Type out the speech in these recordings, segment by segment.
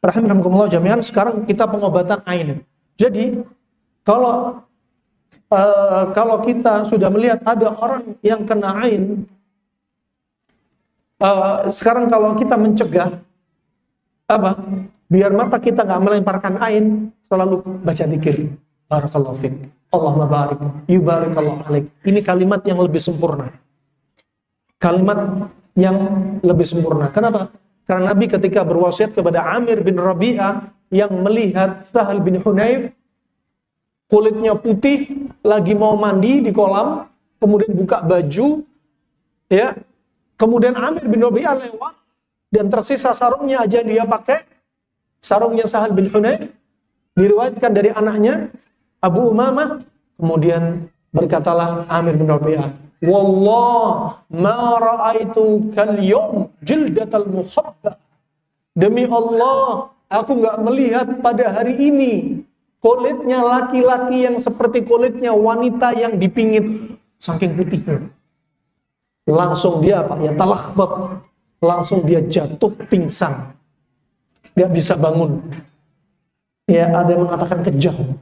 Rahimakumullah jami'an, sekarang kita pengobatan ain. Jadi kalau kita sudah melihat ada orang yang kena ain, sekarang kalau kita mencegah apa? Biar mata kita nggak melemparkan ain, selalu baca zikir. Barakallahu fiik. Allahumma barik. Yubarikallahu alaik. Ini kalimat yang lebih sempurna. Kalimat yang lebih sempurna. Kenapa? Karena Nabi ketika berwasiat kepada Amir bin Rabi'ah yang melihat Sahal bin Hunayf kulitnya putih, lagi mau mandi di kolam, kemudian buka baju, ya. Kemudian Amir bin Rabi'ah lewat dan tersisa sarungnya aja dia pakai, sarungnya Sahal bin Hunayf, diriwayatkan dari anaknya Abu Umamah. Kemudian berkatalah Amir bin Rabi'ah, Wallah ma ra'aitu kal yawm jildatal muhabba. Demi Allah, aku nggak melihat pada hari ini kulitnya laki-laki yang seperti kulitnya wanita yang dipingit, saking putihnya. Langsung dia apa? Ya talahbat. Langsung dia jatuh pingsan, nggak bisa bangun. Ya, ada yang mengatakan kejang,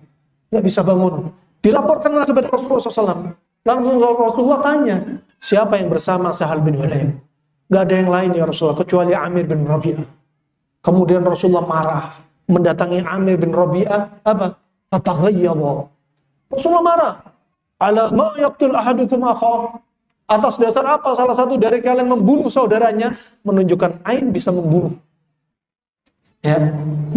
nggak bisa bangun. Dilaporkanlah kepada Rasulullah SAW. Langsung Rasulullah tanya, siapa yang bersama Sahal bin Hunayf? Gak ada yang lain ya Rasulullah, kecuali Amir bin Rabi'ah. Kemudian Rasulullah marah, mendatangi Amir bin Rabi'ah, apa? Fataghayyadha. Rasulullah marah. Ala ma yaqtul ahadukum akhahu. Atas dasar apa salah satu dari kalian membunuh saudaranya? Menunjukkan ain bisa membunuh. Ya,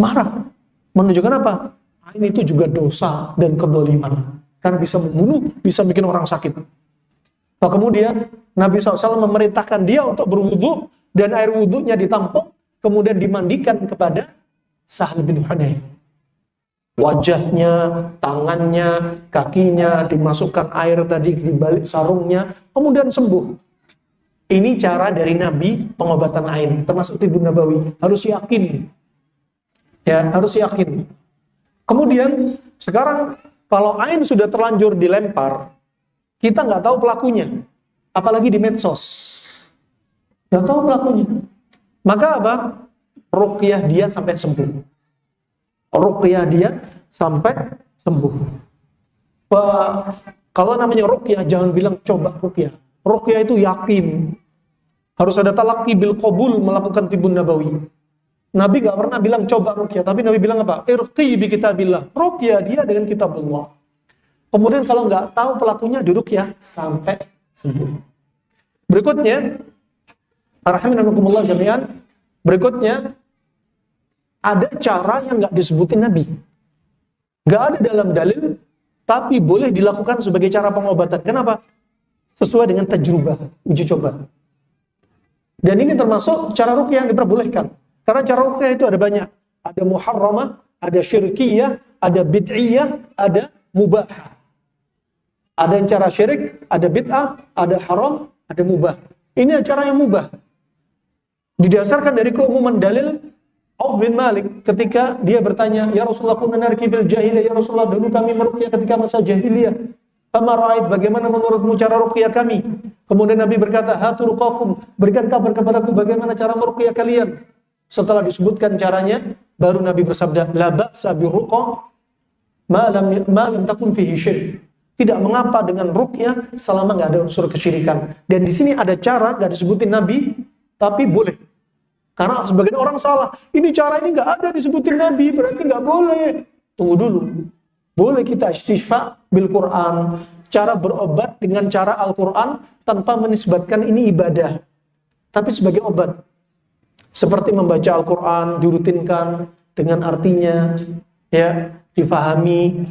marah. Menunjukkan apa? Ain itu juga dosa dan kedzaliman. Kan bisa membunuh, bisa bikin orang sakit. Nah, kemudian Nabi SAW memerintahkan dia untuk berwudu dan air wudunya ditampung, kemudian dimandikan kepada Sahal bin Hunayf. Wajahnya, tangannya, kakinya dimasukkan air tadi di balik sarungnya, kemudian sembuh. Ini cara dari Nabi pengobatan ain, termasuk Tibun Nabawi. Harus yakin. Ya, harus yakin. Kemudian sekarang kalau ain sudah terlanjur dilempar, kita nggak tahu pelakunya, apalagi di medsos, nggak tahu pelakunya. Maka apa? Ruqyah dia sampai sembuh. Ruqyah dia sampai sembuh. Kalau namanya ruqyah, jangan bilang coba ruqyah. Ruqyah itu yakin, harus ada talaqi bil qabul melakukan Tibun Nabawi. Nabi gak pernah bilang coba ruqyah, tapi Nabi bilang apa? Irqi bi kitabillah. Ruqyah dia dengan kitabullah. Kemudian kalau nggak tahu pelakunya, diruqyah sampai sembuh. Berikutnya, rahimakumullah jami'an. Berikutnya, ada cara yang nggak disebutin Nabi. Nggak ada dalam dalil, tapi boleh dilakukan sebagai cara pengobatan. Kenapa? Sesuai dengan tajrubah, uji coba. Dan ini termasuk cara ruqyah yang diperbolehkan. Karena cara ruqyah itu ada banyak. Ada muharramah, ada syirkiyah, ada bid'iyah, ada mubahah. Ada yang cara syirik, ada bid'ah, ada haram, ada mubah. Ini cara yang mubah. Didasarkan dari keumuman dalil Auf bin Malik ketika dia bertanya, Ya Rasulullah, kunna narki fil jahiliyah. Ya Rasulullah, dulu kami meruqyah ketika masa jahiliyah. Fama ra'ait, bagaimana menurutmu cara ruqyah kami? Kemudian Nabi berkata, hatu ruqakum, berikan kabar kepadaku bagaimana cara meruqyah kalian. Setelah disebutkan caranya, baru Nabi bersabda, la ba'sa bi ruqa ma lam takun fihi syirk. Tidak mengapa dengan ruqyah selama nggak ada unsur kesyirikan. Dan di sini ada cara nggak disebutin Nabi, tapi boleh. Karena sebagian orang salah. Ini cara ini nggak ada disebutin Nabi, berarti nggak boleh. Tunggu dulu. Boleh kita istighfar bil Quran, cara berobat dengan cara Al-Quran tanpa menisbatkan ini ibadah, tapi sebagai obat. Seperti membaca Al-Quran, dirutinkan dengan artinya, ya, difahami,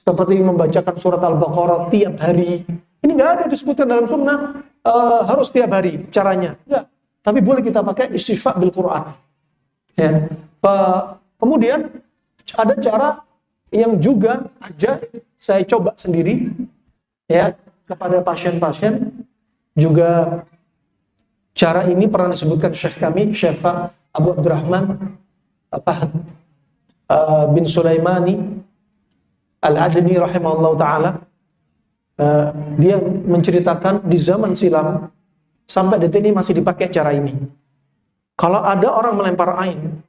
seperti membacakan surat Al-Baqarah tiap hari. Ini nggak ada disebutkan dalam sunnah, harus tiap hari caranya. Nggak. Tapi boleh kita pakai istighfar bil Quran. Ya. Kemudian ada cara yang juga aja saya coba sendiri, ya, kepada pasien-pasien juga. Cara ini pernah disebutkan Syekh kami, Syekh Abu Abdurrahman Fahd bin Sulaimani Al-Adni rahimahullah ta'ala. Dia menceritakan di zaman silam sampai detik ini masih dipakai cara ini. Kalau ada orang melempar ain,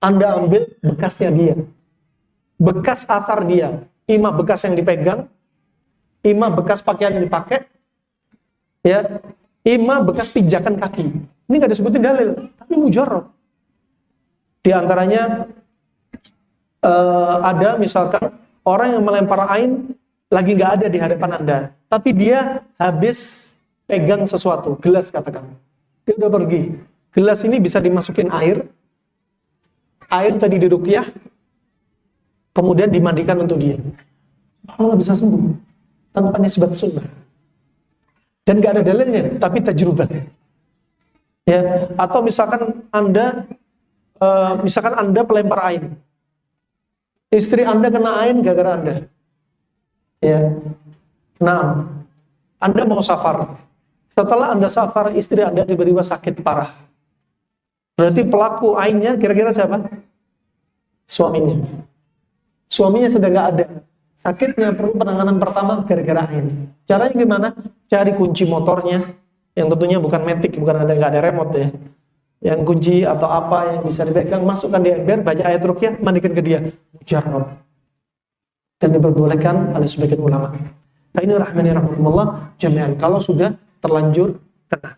Anda ambil bekasnya dia, bekas atar dia, ima bekas yang dipegang, ima bekas pakaian yang dipakai, ya, ima bekas pijakan kaki. Ini nggak disebutin dalil, tapi mujarrad. Di antaranya ada misalkan orang yang melempar ain lagi nggak ada di hadapan Anda, tapi dia habis pegang sesuatu, gelas katakan, dia udah pergi. Gelas ini bisa dimasukin air tadi diruqyah, kemudian dimandikan untuk dia. Allah bisa sembuh tanpa nisbat sunnah. Dan nggak ada dalilnya, tapi tajrubah. Ya, atau misalkan Anda pelempar ain, istri Anda kena ain gara-gara Anda. Ya, nah, Anda mau safar. Setelah Anda safar, istri Anda tiba-tiba sakit parah. Berarti pelaku ainnya kira-kira siapa? Suaminya. Suaminya sedang nggak ada. Sakitnya perlu penanganan pertama gara-gara ain. Caranya gimana? Cari kunci motornya, yang tentunya bukan matic, bukan nggak ada remote ya. Yang kunci atau apa yang bisa dipegang, masukkan di ember, baca ayat ruqyah, mandikan ke dia. Mujarrad. Dan diperbolehkan oleh sebagian ulama. Nah ini rahmani rahmatullah jami'an. Kalau sudah terlanjur kena.